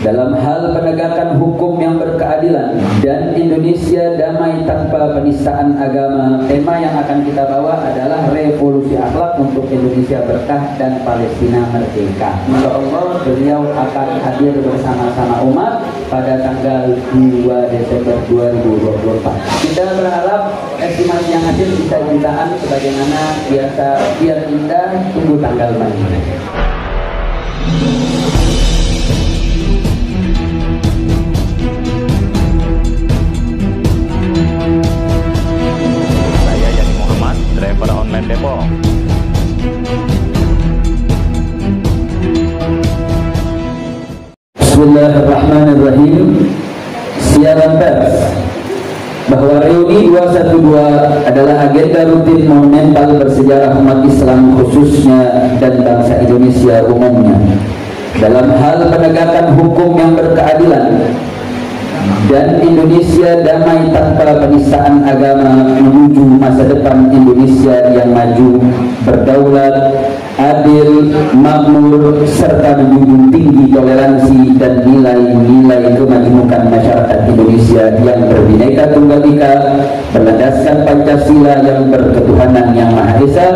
dalam hal penegakan hukum yang berkeadilan dan Indonesia damai tanpa penistaan agama. Tema yang akan kita bawa adalah revolusi akhlak untuk Indonesia berkah dan Palestina merdeka. Insya Allah beliau akan hadir bersama-sama umat pada tanggal 2 Desember 2024. Kita berharap estimasi yang hadir bisa jutaan sebagaimana biasa. Biar indah, tunggu tanggal mainnya. Saya Yani Muhammad, driver online Depok. Bismillahirrahmanirrahim. Siaran pers bahwa reuni 212 adalah agenda rutin monumental bersejarah umat Islam khususnya dan bangsa Indonesia umumnya dalam hal penegakan hukum yang berkeadilan dan Indonesia damai tanpa penistaan agama menuju masa depan Indonesia yang maju, berdaulat, adil, makmur, serta menjunjung tinggi toleransi dan nilai-nilai kemajemukan masyarakat Indonesia yang berbineka tunggal ika, berlandaskan Pancasila yang berketuhanan yang Maha Esa.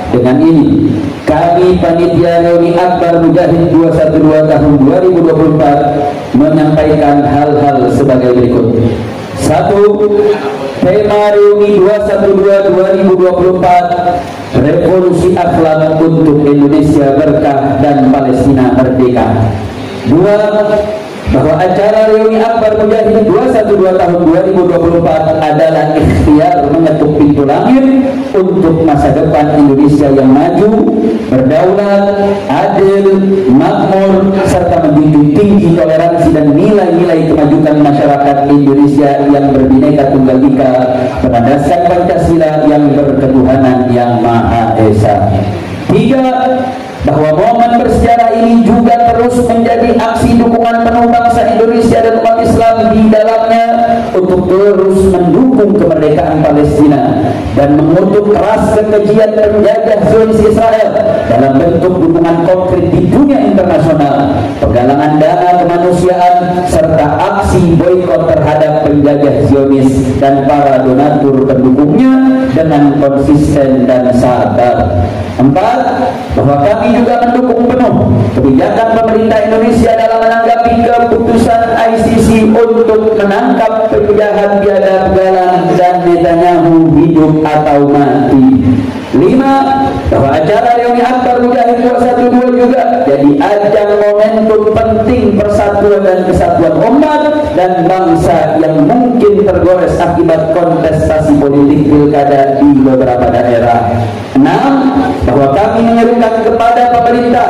Dengan ini, kami panitia Reuni Akbar Mujahid 212 tahun 2024 menyampaikan hal-hal sebagai berikut. 1. Tema Reuni 212 2024, revolusi akhlak untuk Indonesia berkah dan Palestina merdeka. 2. Bahwa acara Reuni Akbar Mujahid 212 tahun 2024 adalah ikhtiar mengetuk pintu langit untuk masa depan Indonesia yang maju, berdaulat, adil, makmur, serta menjunjung tinggi toleransi dan nilai-nilai kemajuan masyarakat Indonesia yang berbineka tunggal ika, berlandaskan Pancasila yang berketuhanan yang Maha Esa. 3. Bahwa momen bersejarah ini juga terus menjadi aksi dukungan penuh bangsa Indonesia dan umat Islam di dalamnya untuk terus mendukung kemerdekaan Palestina dan mengutuk keras kekejian penjajah Zionis Israel dalam bentuk dukungan konkret di dunia internasional, penggalangan dana kemanusiaan, serta aksi boikot terhadap penjajah Zionis dan para donatur pendukungnya dengan konsisten dan sabar. 4. Bahwa kami juga mendukung penuh kebijakan pemerintah Indonesia dalam menanggapi keputusan ICC untuk menangkap penjahat biadab Galang dan Netanyahu hidup atau mati. 5. Bahwa acara Reuni Akbar Mujahid 212 juga jadi ajang momentum penting persatuan dan kesatuan umat dan bangsa yang mungkin tergores akibat kontestasi politik pilkada di beberapa daerah. 6. Bahwa kami menyerukan kepada pemerintah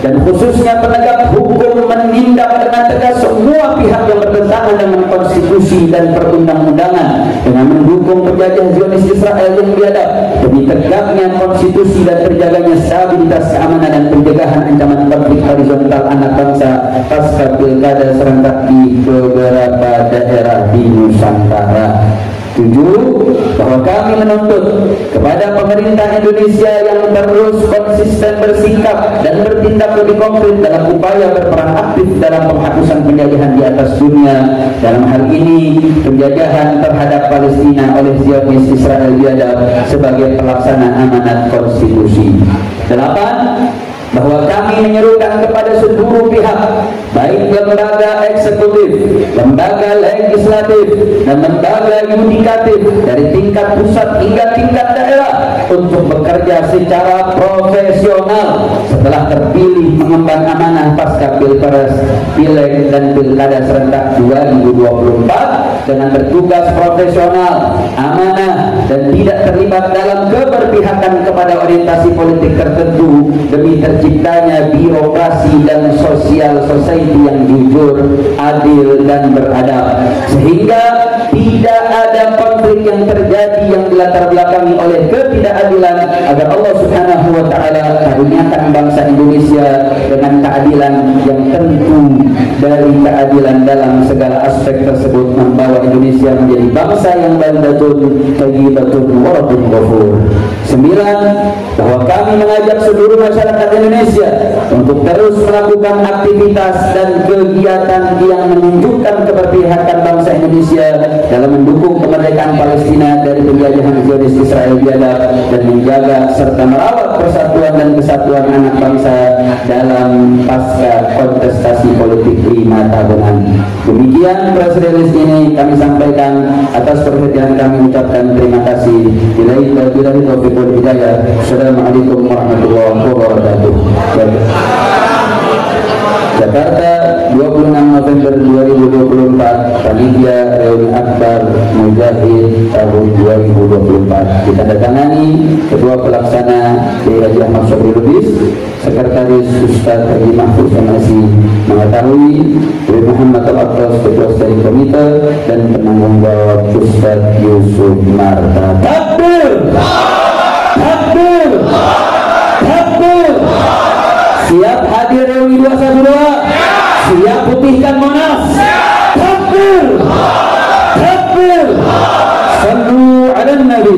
dan khususnya penegak hukum menindak dengan tegas semua pihak yang bertentangan dengan konstitusi dan perundang-undangan dengan mendukung penjajah Zionis Israel yang biadab demi tegaknya konstitusi dan terjaganya stabilitas keamanan dan pencegahan ancaman konflik horizontal anak bangsa pasca pilkada serentak di beberapa daerah di Nusantara. 7. Bahwa kami menuntut kepada pemerintah Indonesia yang terus konsisten bersikap dan bertindak lebih konkret dalam upaya berperan aktif dalam penghapusan penjajahan di atas dunia, dalam hal ini penjajahan terhadap Palestina oleh Zionis Israel biadab sebagai pelaksana amanat konstitusi. 8. Bahwa kami menyerukan kepada seluruh pihak, baik lembaga eksekutif, lembaga legislatif, dan lembaga yudikatif dari tingkat pusat hingga tingkat daerah untuk bekerja secara profesional setelah terpilih mengemban amanah pasca pilpres, pileg, dan pilkada serentak 2024 dengan bertugas profesional, amanah, dan tidak terlibat dalam keberpihakan kepada orientasi politik tertentu demi terciptanya birokrasi dan sosial society yang jujur, adil, dan beradab, sehingga tidak ada konflik yang terjadi yang dilatar belakangi oleh ketidakadilan, agar Allah Subhanahu wa Ta'ala karuniakan bangsa Indonesia dengan keadilan yang tentu dari keadilan dalam segala aspek tersebut membawa Indonesia Indonesia menjadi bangsa yang baldatun thayyibatun wa rabbun ghafur. 9. Bahwa kami mengajak seluruh masyarakat Indonesia untuk terus melakukan aktivitas dan kegiatan yang menunjukkan keberpihakan bangsa Indonesia dalam mendukung kemerdekaan Palestina dari penjajahan Zionis Israel biadab dan menjaga serta merawat persatuan dan kesatuan anak bangsa dalam pasca kontestasi politik 5 tahunan. Demikian press release ini kami sampaikan. Atas perhatian kami ucapkan terima kasih. Billahi taufiq wal hidayah. Assalamualaikum warahmatullahi wabarakatuh. Jakarta, 26 November 2024, Panitia Reuni Akbar Mujahid tahun 2024. Ditandatangani Ketua Pelaksana Kiai Haji Ahmad Sobri Lubis, Sekretaris Ustaz Haji Mahfuz MSI mengetahui, Dwi Muhammad Al-Abbas Ketua Steering Komite, dan penanggung jawab Ustaz Yusuf Marta. Takbir! Takbir! Takbir! Siap hadir reuni 212? Siap putihkan Monas? Takbir! Takbir! Sallu ala Nabi.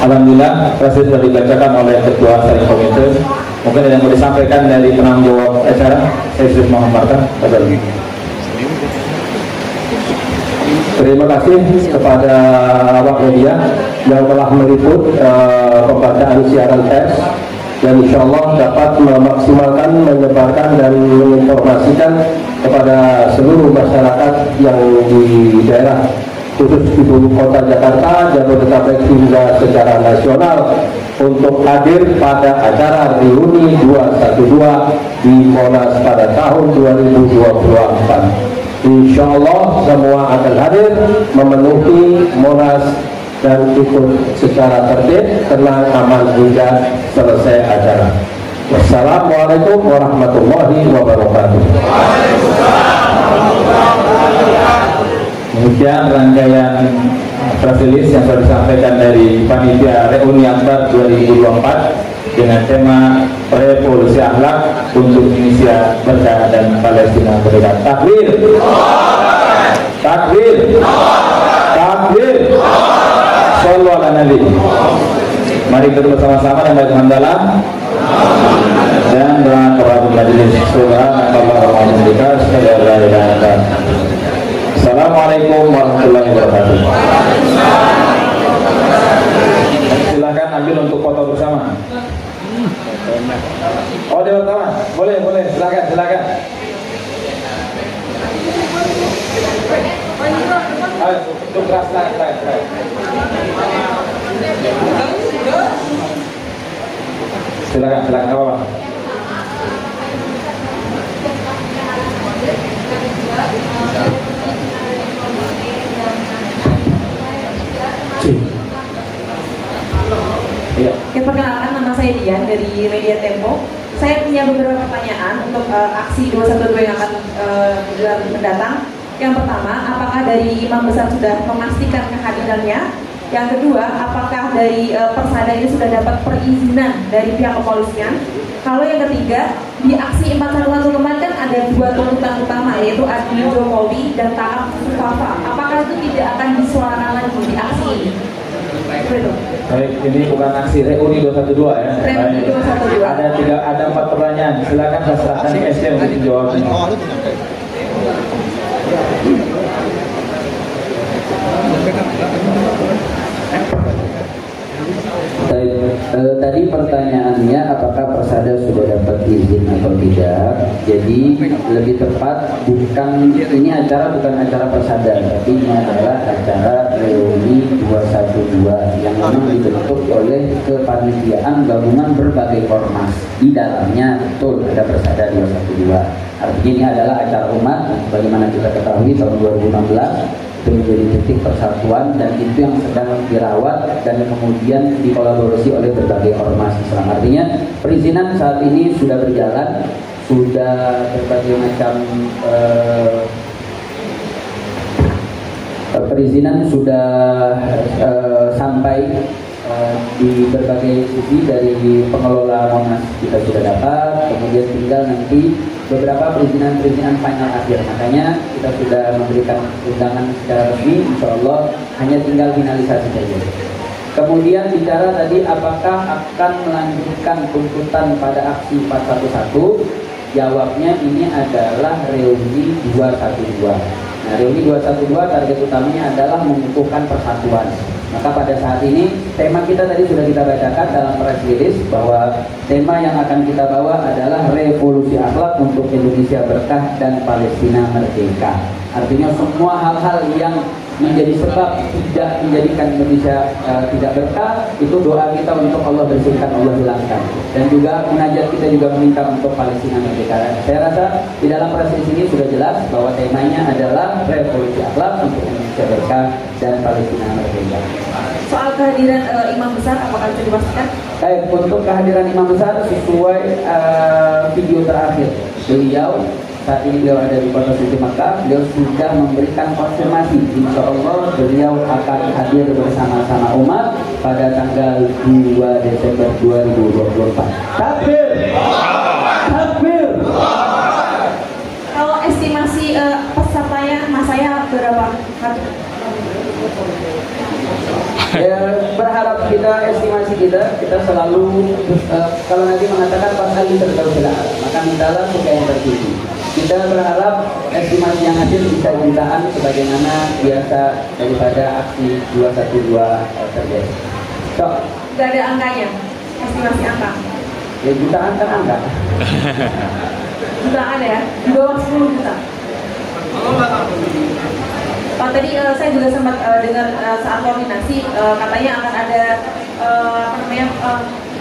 Alhamdulillah, proses sudah dibacakan oleh Ketua Steering Komite. Mungkin ada yang mau disampaikan dari penanggung jawab acara. Saya Yusuf Muhammad Marta. Terima kasih kepada awak media yang telah meliput pembacaan siaran pers, dan insya Allah dapat memaksimalkan, menyebarkan dan menginformasikan kepada seluruh masyarakat yang di daerah khusus ibu kota Jakarta, Jabodetabek hingga secara nasional untuk hadir pada acara reuni 212 di Monas pada tahun 2024. Insya Allah semua akan hadir memenuhi Monas dan ikut secara tertib, tenang, aman hingga selesai acara. Wassalamualaikum warahmatullahi wabarakatuh. Demikian rangkaian press release yang sudah disampaikan dari Panitia Reuni Akbar 2024 dengan tema Revolusi Akhlak untuk Indonesia Merdeka dan Palestina Merdeka. Takbir! Takbir! Takbir! Shallu ala Nabi. Mari kita bersama-sama dan berhamdalah dan doa kepada majelis. Subhanallah wa bihamdihi. Assalamualaikum warahmatullahi wabarakatuh. Silakan ambil untuk foto bersama. Oh, Dewan Taman, boleh, silakan. Ayo, untuk keras. Silakan, apa? Perkenalkan, nama saya Dian dari Media Tempo. Saya punya beberapa pertanyaan untuk aksi 212 yang akan digelar mendatang. Yang pertama, apakah dari Imam Besar sudah memastikan kehadirannya? Yang kedua, apakah dari Persada ini sudah dapat perizinan dari pihak kepolisian? Kalau yang ketiga, di aksi 411 kemarin kan ada dua tuntutan utama, yaitu Adil Jokowi dan Taat Sufafa. Apakah itu tidak akan disuarakan lagi di aksi ini? Baik, ini bukan aksi reuni 212 ya. Reuni 212. Ada 4 pertanyaan. Silakan saya serahkan ke SC untuk menjawabnya. Tadi pertanyaannya apakah Persada sudah dapat izin atau tidak. Jadi lebih tepat ini acara bukan acara Persada, tapi ini adalah acara reuni 212 yang memang dibentuk oleh kepanitiaan gabungan berbagai ormas. Di dalamnya betul ada Persada 212. Artinya ini adalah acara umat. Bagaimana kita ketahui tahun 2016 itu menjadi titik persatuan, dan itu yang sedang dirawat dan kemudian dikolaborasi oleh berbagai ormas Islam. Artinya perizinan saat ini sudah berjalan, sudah berbagai macam perizinan sudah sampai di berbagai sisi dari pengelola Monas kita sudah dapat, kemudian tinggal nanti beberapa perizinan-perizinan final akhir. Makanya kita sudah memberikan undangan secara resmi, insya Allah hanya tinggal finalisasi saja. Kemudian bicara tadi apakah akan melanjutkan tuntutan pada aksi 411, jawabnya ini adalah reuni 212. Nah, reuni 212 target utamanya adalah mengukuhkan persatuan. Maka pada saat ini tema kita tadi sudah kita bacakan dalam press release bahwa tema yang akan kita bawa adalah revolusi akhlak untuk Indonesia berkah dan Palestina merdeka. Artinya semua hal-hal yang menjadi sebab tidak menjadikan Indonesia tidak berkah, itu doa kita untuk Allah bersihkan, Allah hilangkan. Dan juga munajat kita juga meminta untuk Palestina merdeka. Saya rasa di dalam press release ini sudah jelas bahwa temanya adalah revolusi akhlak untuk Indonesia berkah dan Palestina merdeka. Soal kehadiran imam besar, apakah bisa dipastikan? Baik, untuk kehadiran imam besar sesuai video terakhir beliau, saat ini beliau ada di Kota Suci Makkah, beliau sudah memberikan konfirmasi insya Allah beliau akan hadir bersama-sama umat pada tanggal 2 Desember 2024. Takbir! Takbir! Kalau estimasi pesertanya, masanya berapa? Ya, berharap kita, estimasi kita selalu kalau nanti mengatakan pas kali terdapat, maka mintalah supaya yang tertinggi. Kita berharap estimasi yang hadir bisa jutaan sebagaimana biasa daripada aksi 212 terjadi. So, Gak ada angkanya, estimasi angka. Ya jutaan kan angka. Jutaan ya, di bawah 10 juta. Pak, tadi saya juga sempat dengar saat koordinasi katanya akan ada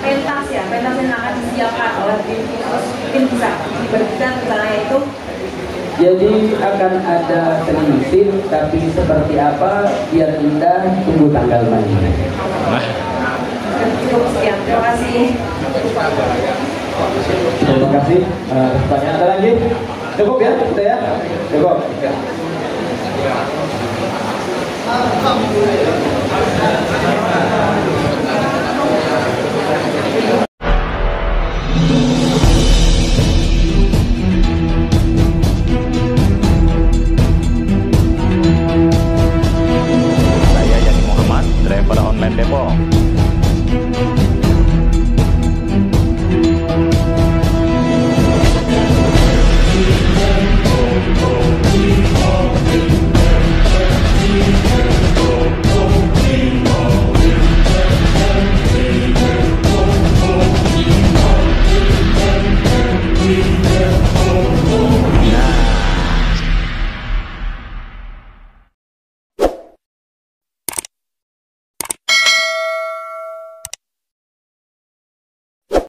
pentas ya, pentas yang akan disiapkan oleh tim bisa dibagikan misalnya itu. Jadi akan ada seni musik, tapi seperti apa biar indah tunggu tanggal mainnya. Cukup sekian, terima kasih. Terima kasih. Pertanyaan ada lagi? Cukup ya kita ya? Cukup.